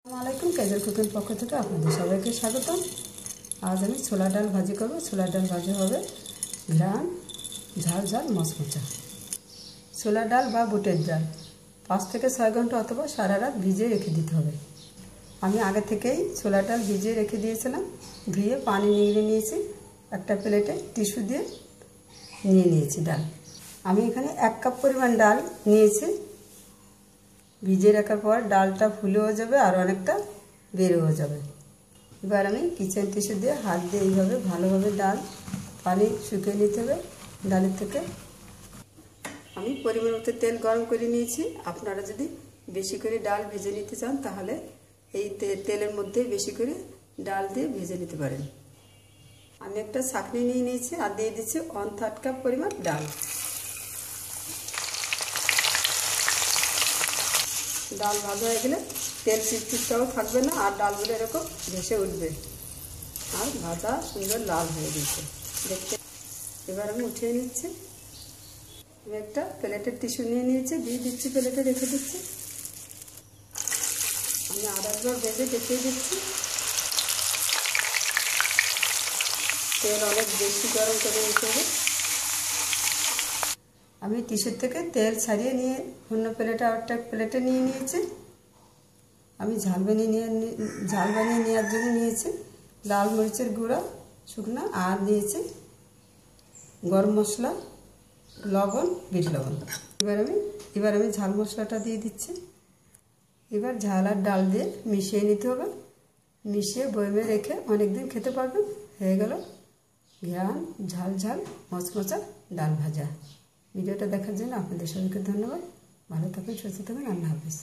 আসসালামাইকুম কেজের কুকিং পক্ষ থেকে আপনাদের সবাইকে স্বাগতম। আজ আমি ছোলা ডাল ভাজি করব। ছোলা ডাল ভাজি হবে ঘ্রাণ ঝাল ঝাল মচমচা। ছোলা ডাল বা বুটের ডাল 5 থেকে 6 ঘন্টা অথবা সারা রাত ভিজিয়ে রেখে দিতে হবে। আমি আগে থেকেই ছোলা ডাল ভিজিয়ে রেখে দিয়েছিলাম, ধুয়ে পানি নিয়ে নিয়েছি। একটা প্লেটে টিস্যু দিয়ে নিয়েছি ডাল। আমি এখানে 1 কাপ পরিমাণ ডাল নিয়েছি। ভিজিয়ে রাখার পর ডালটা ফুলেও যাবে আর অনেকটা বেরোও যাবে। এবার আমি কিচেন টিস্যু দিয়ে হাত দিয়ে এইভাবে ভালোভাবে ডাল পানি শুকিয়ে নিতে হবে ডালের থেকে। আমি পরিমাণ মতো তেল গরম করে নিয়েছি। আপনারা যদি বেশি করে ডাল ভেজে নিতে চান তাহলে এই তেলের মধ্যে বেশি করে ডাল দিয়ে ভেজে নিতে পারেন। আমি একটা ছাঁকনি নিয়ে নিয়েছি আর দিয়ে দিচ্ছি 1/3 কাপ পরিমাণ ডাল। ডাল ভাজা হয়ে গেলে তেল চিটচিটটাও থাকবে না আর ডালগুলো এরকম ভেসে উঠবে আর ভাজা সুন্দর লাল হয়ে গেছে দেখতে। এবার আমি উঠিয়ে নিচ্ছি। আমি একটা প্লেটের টিস্যু নিয়ে নিয়েছি, দিয়ে দিচ্ছি প্লেটে রেখে দিচ্ছি। আমি আরেকবার ভেজে দেখিয়ে দিচ্ছি। তেল অনেক বেশি গরম করে নিতে হবে। আমি টিস্যুর থেকে তেল ছাড়িয়ে নিয়ে অন্য প্লেটে আরেকটা প্লেটে নিয়ে নিয়েছি। আমি ঝাল বানিয়ে নেওয়ার জন্য নিয়েছি লাল মরিচের গুঁড়া শুকনো আর নিয়েছি গরম মশলা, লবণ, বিট লবণ। এবার আমি ঝাল মশলাটা দিয়ে দিচ্ছি। এবার ঝাল আর ডাল দিয়ে মিশিয়ে নিতে হবে। মিশিয়ে বয়মে রেখে অনেক দিন খেতে পারবেন। হয়ে গেল ঘ্রাণ ঝাল ঝাল মচমচা ডাল ভাজা। ভিডিওটা দেখার জন্য আপনাদের সবাইকে ধন্যবাদ। ভালো থাকুন, সুস্থ থাকুন। আল্লাহ হাফেজ।